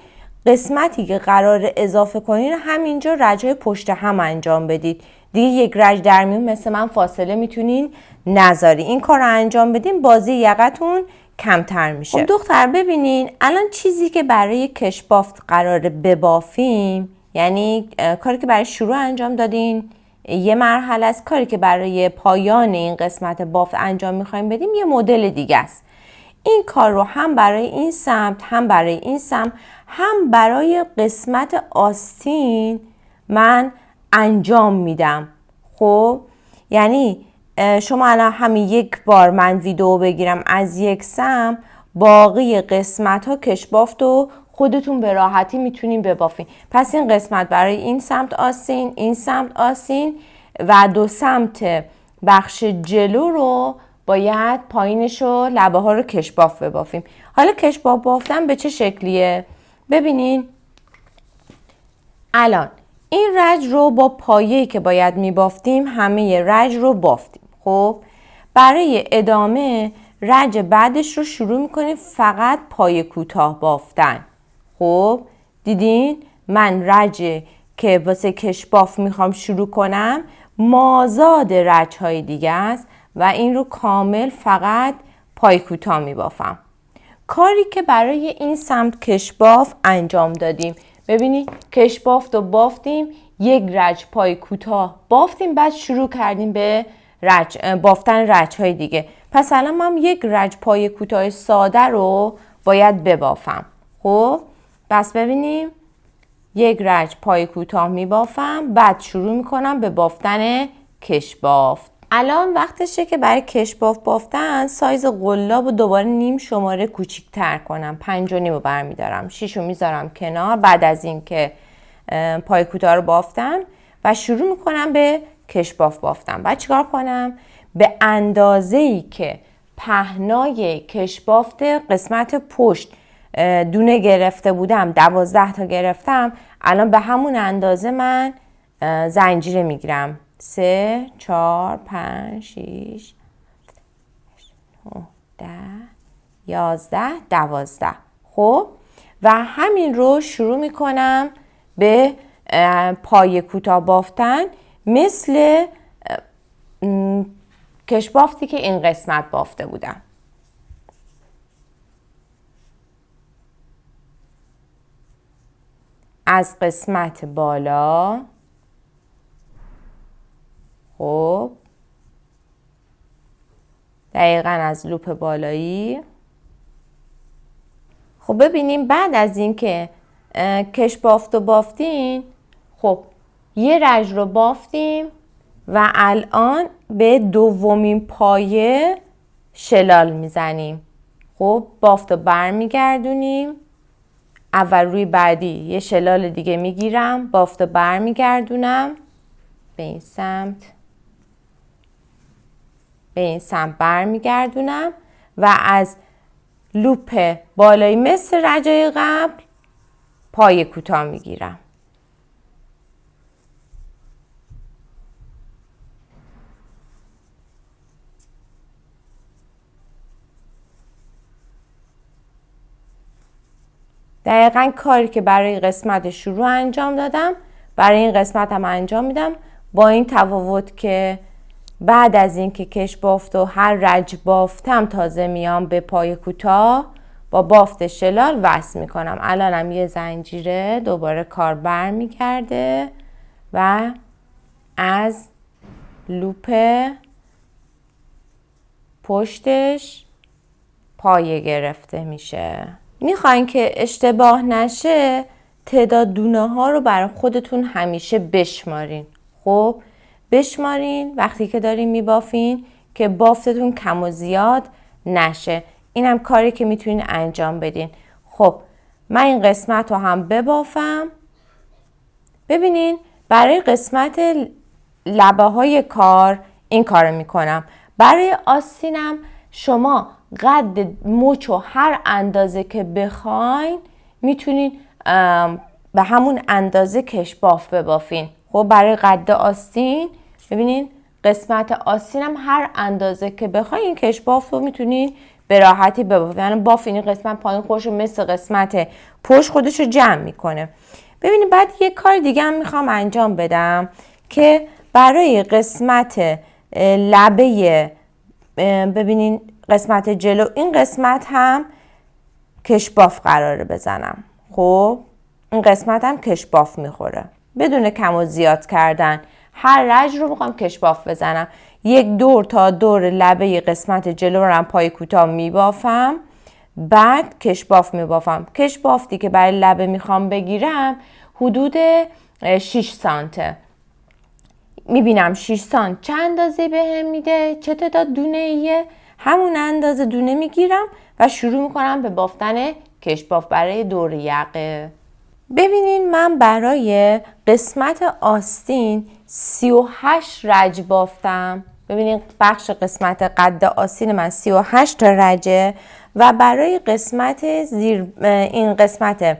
A: قسمتی که قرار اضافه کنین همینجا رج‌های پشت هم انجام بدید. دیگه یک رج در میون مثل من فاصله میتونین نذاری. این کار رو انجام بدین بازی یقتون کمتر میشه. خب دختر ببینین الان چیزی که برای کشبافت قراره ببافیم، یعنی کاری که برای شروع انجام دادین یه مرحله است، کاری که برای پایان این قسمت بافت انجام میخوایم بدیم یه مدل دیگه است. این کار رو هم برای این سمت، هم برای این سمت، هم برای قسمت آستین من انجام میدم. خب یعنی شما الان همین یک بار من ویدیو بگیرم از یک سمت، باقی قسمت ها کشبافت و خودتون به راحتی میتونین ببافین. پس این قسمت برای این سمت آستین، این سمت آستین و دو سمت بخش جلو رو باید پایینش و لبه ها رو کشباف ببافیم. حالا کشباف بافتن به چه شکلیه؟ ببینین الان این رج رو با پایه‌ای که باید میبافتیم همه رج رو بافتیم. خب برای ادامه رج بعدش رو شروع میکنیم فقط پایه کوتاه بافتن. خب دیدین من رج که واسه کشباف میخوام شروع کنم مازاد رج های دیگه است و این رو کامل فقط پای کوتاه میبافم. کاری که برای این سمت کشباف انجام دادیم، ببینید کشبافت رو بافتیم، یک رج پای کوتاه بافتیم، بعد شروع کردیم به بافتن رج های دیگه. پس الان من یک رج پای کوتاه ساده رو باید ببافم. خب پس ببینیم یک رج پای کوتاه میبافم، بعد شروع میکنم به بافتن کشبافت. الان وقتشه که برای کشباف بافتن سایز قلاب رو دوباره نیم شماره کوچیک‌تر کنم. 5.5 رو برمیدارم، 6 رو میذارم کنار بعد از این که پای کوتاه رو بافتم و شروع میکنم به کشباف بافتن. بعد چیکار کنم؟ به اندازه‌ای که پهنای کشبافت قسمت پشت دونه گرفته بودم، 12 تا گرفتم، الان به همون اندازه من زنجیره میگیرم. 3 4 5 6 9 10 11 12. خب و همین رو شروع میکنم به پای کوتاه بافتن مثل کش بافتی که این قسمت بافته بودم. از قسمت بالا، خب دقیقاً از لوپ بالایی. خب ببینیم بعد از این که کش بافت و بافتین، خب یه رج رو بافتیم و الان به دومین پایه شلال میزنیم. خب بافت رو برمیگردونیم، اول روی بعدی یه شلال دیگه میگیرم، بافت رو برمیگردونم به این سمت، به این سمت برمیگردونم و از لوپ بالایی مثل رجای قبل پای کوتاه میگیرم. دقیقاً کاری که برای قسمت شروع انجام دادم برای این قسمت هم انجام میدم، با این تفاوت که بعد از این که کش بافت و هر رج بافتم تازه میام به پای کوتاه با بافت شلال وصل میکنم. الانم یه زنجیره دوباره کار برمیگرده و از لوپ پشتش پایه گرفته میشه. میخواین که اشتباه نشه تعداد دونه ها رو برای خودتون همیشه بشمارین. خب بشمارین وقتی که دارین میبافین که بافتتون کم و زیاد نشه. اینم کاری که میتونین انجام بدین. خب من این قسمت رو هم ببافم. ببینین برای قسمت لبه های کار این کار رو میکنم. برای آستینم شما قد مچ و هر اندازه که بخواین میتونین به همون اندازه کش باف ببافین. خب برای قد آستین ببینین قسمت آستینم هر اندازه که بخواین کش باف رو میتونین به راحتی ببافین. یعنی باف این قسمت پایین خودش مثل قسمت پشت خودش رو جمع میکنه. ببینید بعد یه کار دیگه هم میخوام انجام بدم که برای قسمت لبه ببینین قسمت جلو این قسمت هم کش باف قراره بزنم. خب این قسمت هم کش باف میخوره بدون کم و زیاد کردن. هر رج رو میخوام کش باف بزنم. یک دور تا دور لبه قسمت جلو رو هم پای کوتاه میبافم، بعد کش باف میبافم. کش بافتی که برای لبه میخوام بگیرم حدود 6 سانته. میبینم 6 سانت چه اندازه بهم میده، چه تعداد دونه ایه، همون اندازه دونه میگیرم و شروع میکنم به بافتن کش باف برای دور یقه. ببینین من برای قسمت آستین 38 رج بافتم. ببینین بخش قسمت قد آستین من 38 تا رجه و برای قسمت زیر این قسمت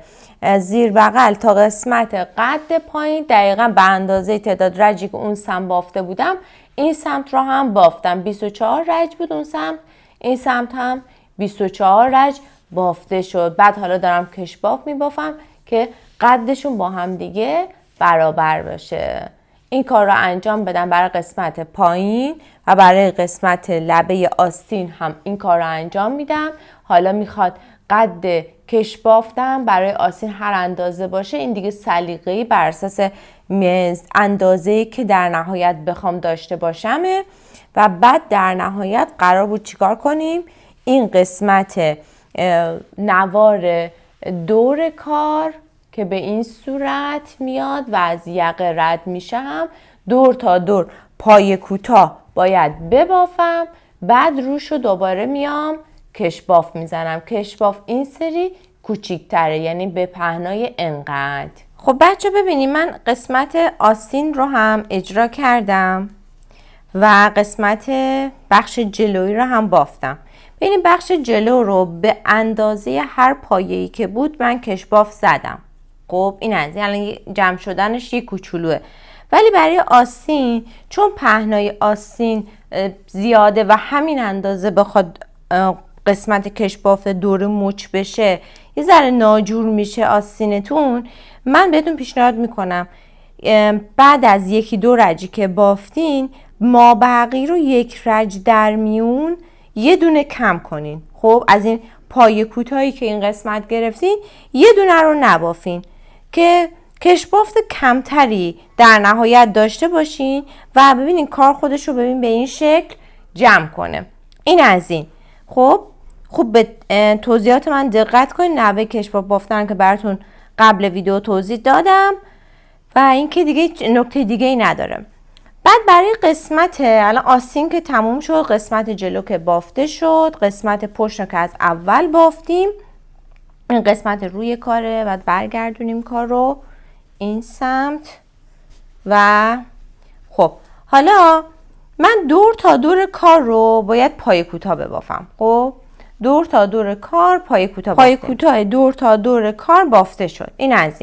A: زیر بغل تا قسمت قد پایین دقیقا به اندازه تعداد رجی که اون سمت بافته بودم این سمت رو هم بافتم. 24 رج بود اون سمت، این سمت هم 24 رج بافته شد. بعد حالا دارم کش باف میبافم که قدشون با هم دیگه برابر باشه. این کار رو انجام بدم برای قسمت پایین و برای قسمت لبه آستین هم این کار رو انجام میدم. حالا میخواد قد کش بافتم برای آستین هر اندازه باشه، این دیگه سلیقه‌ای بر اساس اندازه‌ای که در نهایت بخوام داشته باشمه. و بعد در نهایت قرار بود چیکار کنیم؟ این قسمت نوار دور کار که به این صورت میاد و از یقه رد میشم دور تا دور پای کوتاه باید ببافم، بعد روشو دوباره میام کش باف میزنم. کش باف این سری کوچیک‌تره، یعنی به پهنای انقدر. خب بچه ببینید من قسمت آستین رو هم اجرا کردم و قسمت بخش جلویی رو هم بافتم. ببینید بخش جلو رو به اندازه هر پایه‌ای که بود من کش باف زدم. خب این از یعنی جمع شدنش یه کوچولوه. ولی برای آستین چون پهنای آستین زیاده و همین اندازه بخواد قسمت کش بافت دور مچ بشه یه ذره ناجور میشه آستینتون، من بهتون پیشنهاد میکنم بعد از 1-2 رجی که بافتین مابقی رو 1 رج در میون یه دونه کم کنین. خب از این پای کوتاهی که این قسمت گرفتین یه دونه رو نبافین که کش بافت کمتری در نهایت داشته باشین و ببینین کار خودش رو ببین به این شکل جمع کنه. این از این. خب خوب به توضیحات من دقت کنین، نحوه کش بافتن که براتون قبل ویدیو توضیح دادم و این که دیگه نکته دیگه ای نداره. بعد برای قسمت الان آستین که تموم شد، قسمت جلو که بافته شد، قسمت پشت که از اول بافتیم، این قسمت روی کاره. بعد برگردونیم کار رو این سمت و خب حالا من دور تا دور کار رو باید پای کوتاه ببافم. خب دور تا دور کار پای کوتاه، پای کوتاه دور تا دور کار بافته شد. این از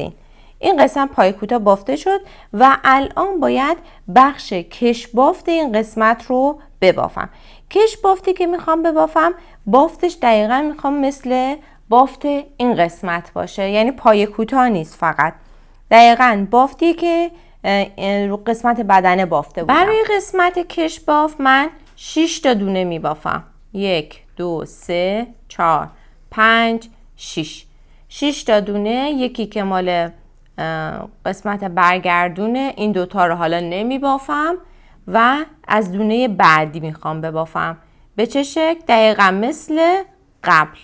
A: این قسمت پای کوتاه بافته شد و الان باید بخش کش بافت این قسمت رو ببافم. کش بافتی که میخوام ببافم بافتش دقیقا میخوام مثل بافت این قسمت باشه، یعنی پای کوتاه نیست، فقط دقیقا بافتی که رو قسمت بدنه بافته بودم. برای قسمت کش بافت من 6 تا دونه میبافم. 1 2 3 4 5 6 6 تا دونه. یکی که مال قسمت برگردونه، این دوتا رو حالا نمی بافم و از دونه بعدی میخوام ببافم. به چه شکل؟ دقیقا مثل قبل.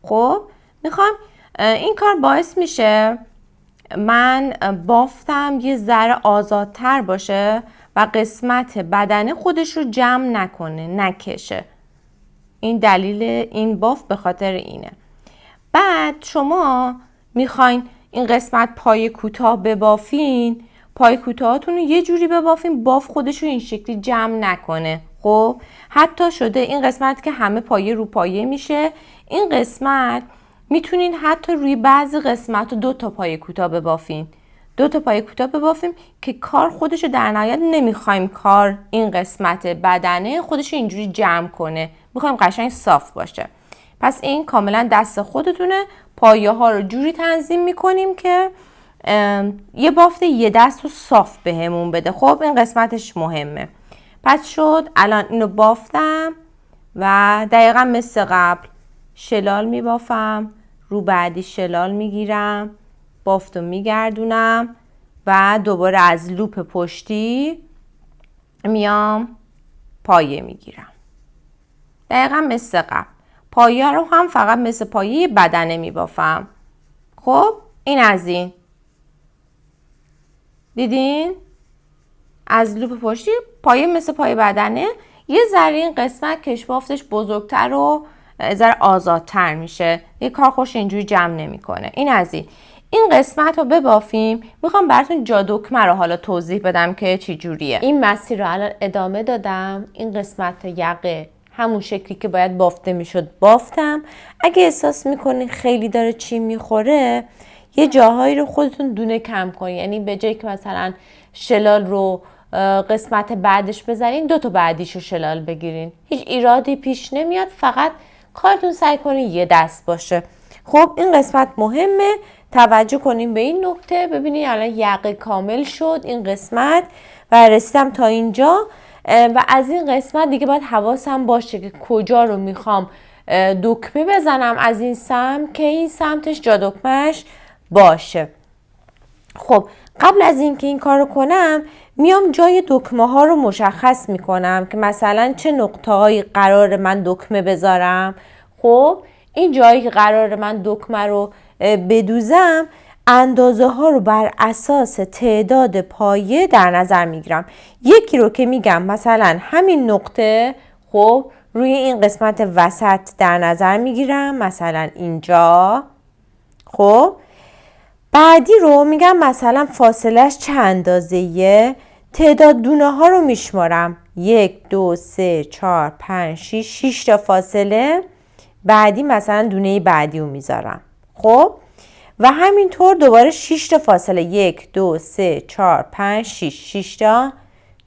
A: خب میخوام این کار باعث میشه من بافتم یه ذره آزادتر باشه و قسمت بدنه خودش رو جمع نکنه، نکشه. این دلیل این بافت به خاطر اینه. بعد شما میخواین این قسمت پای کوتاه ببافین، پای کوتاهاتون رو یه جوری ببافین باف خودش رو این شکلی جمع نکنه. خب حتی شده این قسمت که همه پایه رو پایه میشه، این قسمت میتونین حتی روی بعضی قسمت رو 2 تا پای کوتاه ببافین. 2 تا پای کوتاه ببافیم که کار خودش رو در نهایت نمیخوایم کار این قسمت بدنه خودش رو اینجوری جمع کنه، میخوایم قشنگ صاف باشه. پس این کاملا دست خودتونه. پایه ها رو جوری تنظیم میکنیم که یه بافت یه دست رو صاف بهمون بده. خب این قسمتش مهمه. پس شد الان اینو بافتم و دقیقا مثل قبل شلال میبافم، رو بعدی شلال میگیرم، بافتو میگردونم و دوباره از لوپ پشتی میام پایه میگیرم. دقیقا مثل قبل. پایه رو هم فقط مثل پایه بدنه میبافم. خب این از این. دیدین؟ از لوپ پشتی پایه مثل پایه بدنه. یه ذره این قسمت کش بافتش بزرگتر و ذره آزادتر میشه. یه کار خوش اینجوری جمع نمیکنه. این از این. این قسمت رو ببافیم. میخوام براتون جا دکمه رو حالا توضیح بدم که چی جوریه. این مسیر رو الان ادامه دادم. این قسمت یقه همون شکلی که باید بافته میشد بافتم. اگه احساس میکنین خیلی داره چی میخوره، یه جاهایی رو خودتون دونه کم کنین. یعنی به جایی که مثلا شلال رو قسمت بعدش بزنین، 2 تا بعدیش رو شلال بگیرین. هیچ ایرادی پیش نمیاد، فقط کارتون سعی کنین یه دست باشه. خب این قسمت مهمه، توجه کنین به این نکته. ببینین الان یقه کامل شد این قسمت و رسیدم تا اینجا و از این قسمت دیگه باید حواسم باشه که کجا رو میخوام دکمه بزنم از این سمت که این سمتش جا دکمهش باشه. خب قبل از اینکه این کارو کنم میام جای دکمه ها رو مشخص میکنم که مثلا چه نقطه هایی قرار من دکمه بذارم. خب این جایی که قرار من دکمه رو بدوزم، اندازه ها رو بر اساس تعداد پایه در نظر میگیرم. یکی رو که میگم مثلا همین نقطه، خب روی این قسمت وسط در نظر میگیرم، مثلا اینجا. خب بعدی رو میگم مثلا فاصلش چه اندازه‌ایه، تعداد دونه ها رو میشمارم. 1 2 3 4 5 6 تا فاصله. بعدی مثلا دونه بعدی رو میذارم. خب و همینطور دوباره 6 تا فاصله. 1 2 3 4 5 6 تا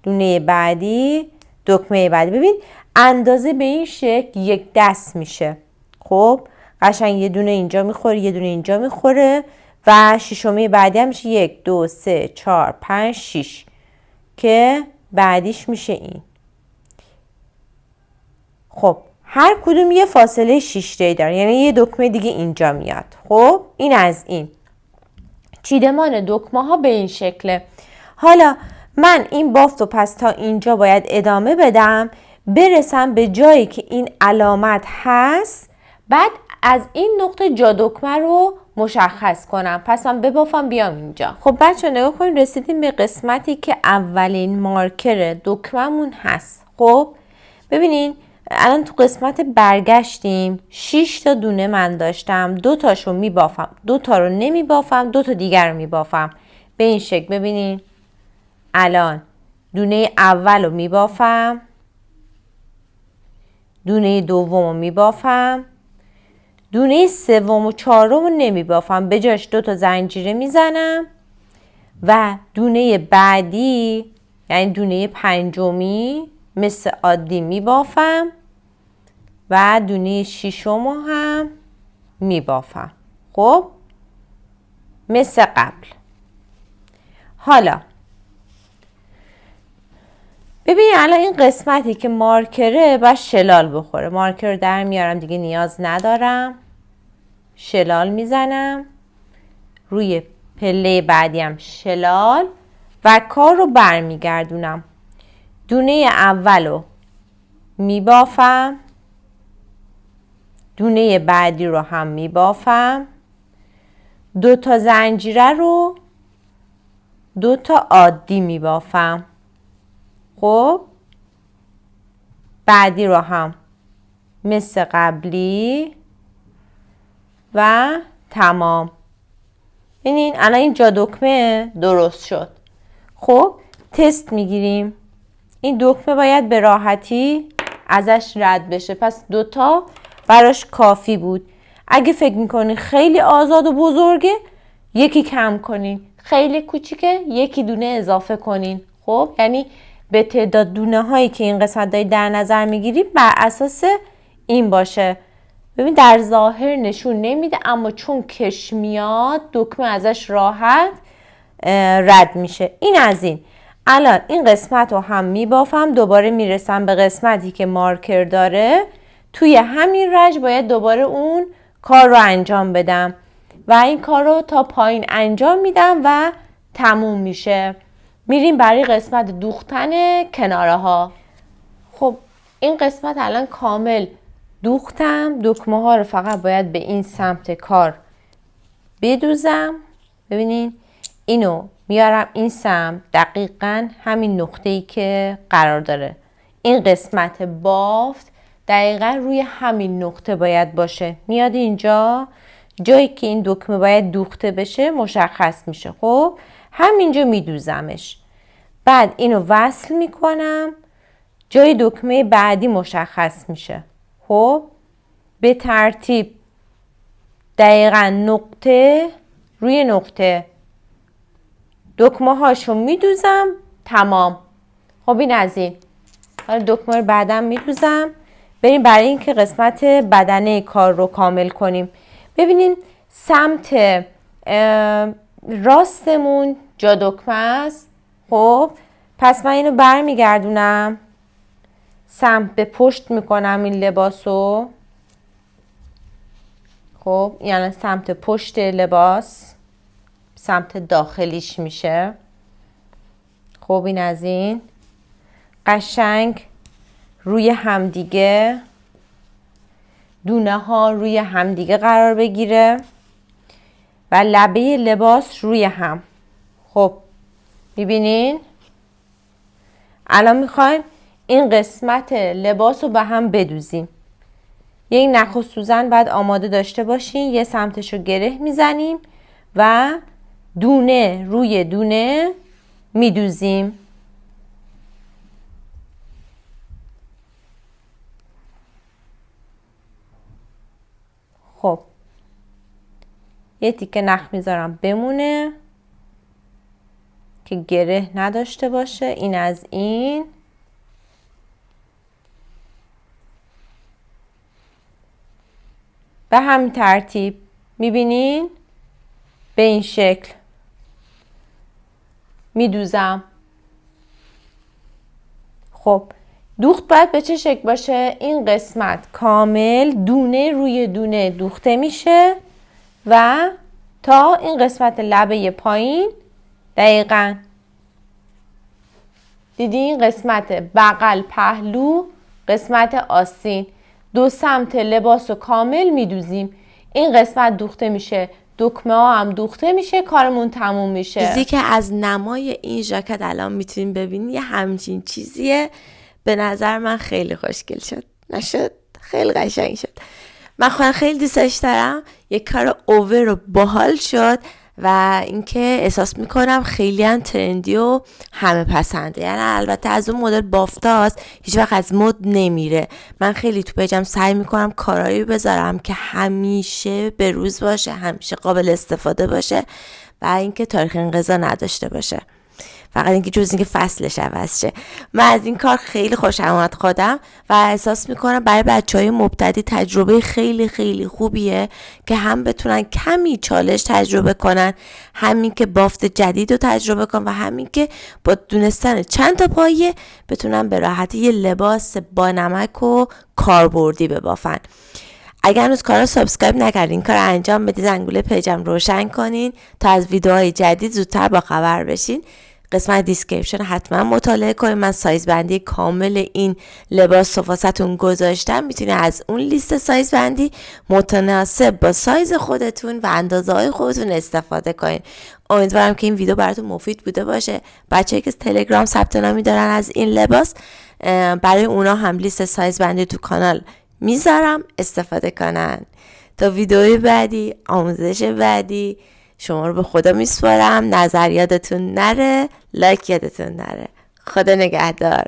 A: دونه بعدی، دکمه بعدی. ببین اندازه به این شکل یک دست میشه. خب قشنگ یه دونه اینجا میخوره، یه دونه اینجا میخوره و ششمی بعدی هم میشه 1 2 3 4 5 6 که بعدیش میشه این. خب هر کدوم یه فاصله 6 تایی داره، یعنی یه دکمه دیگه اینجا میاد. خب این از این. چیدمان دکمه ها به این شکله. حالا من این بافت رو پس تا اینجا باید ادامه بدم، برسم به جایی که این علامت هست، بعد از این نقطه جا دکمه رو مشخص کنم. پس من ببافم بیام اینجا. خب بچه نگاه کنیم، رسیدیم به قسمتی که اولین مارکر دکمه‌مون هست. خب ببینین الان تو قسمت برگشتیم. 6 تا دونه من داشتم، 2 تاشو میبافم، 2 تا رو نمیبافم، 2 تا دیگر رو میبافم. به این شکل ببینین الان دونه اول رو میبافم، دونه دوم رو میبافم، دونه سوم و چهارم رو نمیبافم، به جاش 2 تا زنجیره میزنم و دونه بعدی یعنی دونه پنجمی مثل عادی میبافم و دونه ششم رو هم میبافم. خب مثل قبل. حالا ببین الان این قسمتی که مارکره باید شلال بخوره. مارکر در میارم دیگه، نیاز ندارم. شلال میزنم روی پله بعدیم شلال و کار رو برمیگردونم. دونه اول رو میبافم، دونه بعدی رو هم میبافم، 2 تا زنجیره رو 2 تا عادی میبافم. خب بعدی رو هم مثل قبلی و تمام. ببینین الان این جا دکمه درست شد. خب تست میگیریم. این دکمه باید به راحتی ازش رد بشه، پس 2 تا براش کافی بود. اگه فکر میکنین خیلی آزاد و بزرگه یکی کم کنین، خیلی کوچیکه یکی دونه اضافه کنین. خب یعنی به تعداد دونه هایی که این قسمت دارید در نظر میگیریم بر اساس این باشه. ببین در ظاهر نشون نمیده، اما چون کش میاد دکمه ازش راحت رد میشه. این از این. الان این قسمت رو هم میبافم، دوباره میرسم به قسمتی که مارکر داره. توی همین رج باید دوباره اون کار رو انجام بدم و این کار رو تا پایین انجام میدم و تموم میشه. میریم برای قسمت دوختن کناره ها. خب این قسمت الان کامل دوختم. دکمه ها رو فقط باید به این سمت کار بدوزم. ببینین اینو میارم این سمت، دقیقاً همین نقطه‌ای که قرار داره. این قسمت بافت دقیقاً روی همین نقطه باید باشه. میاد اینجا، جایی که این دکمه باید دوخته بشه مشخص میشه. خب همینجا میدوزمش. بعد اینو وصل میکنم، جای دکمه بعدی مشخص میشه. خب به ترتیب دقیقاً نقطه روی نقطه دکمه هاشو میدوزم. تمام. خب این از این. حالا دکمه رو بعدم میدوزم. بریم برای اینکه قسمت بدنه کار رو کامل کنیم. ببینیم سمت راستمون جا دکمه است. خب پس من اینو برمیگردونم، سمت به پشت میکنم این لباسو. خب یعنی سمت پشت لباس، سمت داخلیش میشه. خب این از این. قشنگ روی همدیگه دونه ها روی همدیگه قرار بگیره و لبه لباس روی هم. خب میبینین الان میخوایم این قسمت لباس رو به هم بدوزیم. یک نخ و سوزن بعد آماده داشته باشین. یه سمتش رو گره میزنیم و دونه روی دونه میدوزیم. خب یه تیکه نخ میذارم بمونه که گره نداشته باشه. این از این. به همین ترتیب میبینین به این شکل میدوزم. خب دوخت باید به چه شکل باشه؟ این قسمت کامل دونه روی دونه دوخته میشه و تا این قسمت لبه پایین دقیقاً دیدین قسمت بغل پهلو، قسمت آستین، دو سمت لباس رو کامل میدوزیم. این قسمت دوخته میشه، دکمه ها هم دوخته میشه، کارمون تموم میشه. چیزی که از نمای این ژاکت الان میتونین ببینین یه همچین چیزیه. به نظر من خیلی خوشگل شد. نشد؟ خیلی قشنگ شد. من خودم خیلی دوستش دارم. یک کار اوور و باحال شد و اینکه احساس میکنم خیلی هم ترندی و همه پسنده. یعنی البته از اون مدل بافتاست هیچ وقت از مد نمیره. من خیلی تو پیجم سعی میکنم کارایی بذارم که همیشه به روز باشه، همیشه قابل استفاده باشه و اینکه تاریخ انقضا نداشته باشه. فقط اینکه جز اینکه فصلش عوض شه. من از این کار خیلی خوشم اومد خودم و احساس میکنم برای بچهای مبتدی تجربه خیلی خیلی خوبیه که هم بتونن کمی چالش تجربه کنن، همین که بافت جدید رو تجربه کنن و همین که با دونستن چند تا پایه بتونن به راحتی یه لباس با نمک و کاربردی ببافن. اگر هنوز کارا سابسکرایب نکردین کار انجام بدید، زنگوله پیجم روشن کنین تا از ویدیوهای جدید زودتر با خبر بشین. قسمت دیسکریپشن حتما مطالعه کنید. من سایز بندی کامل این لباس واسهتون گذاشتم. میتونید از اون لیست سایز بندی متناسب با سایز خودتون و اندازه های خودتون استفاده کنید. امیدوارم که این ویدیو براتون مفید بوده باشه. بچه‌ای که تلگرام ثبت نامی دارن از این لباس، برای اونا هم لیست سایز بندی تو کانال میذارم استفاده کنن. تا ویدیوی بعدی، آموزش بعدی، شما رو به خدا میسپارم. نظر یادتون نره، لایک یادتون نره. خدا نگهدار.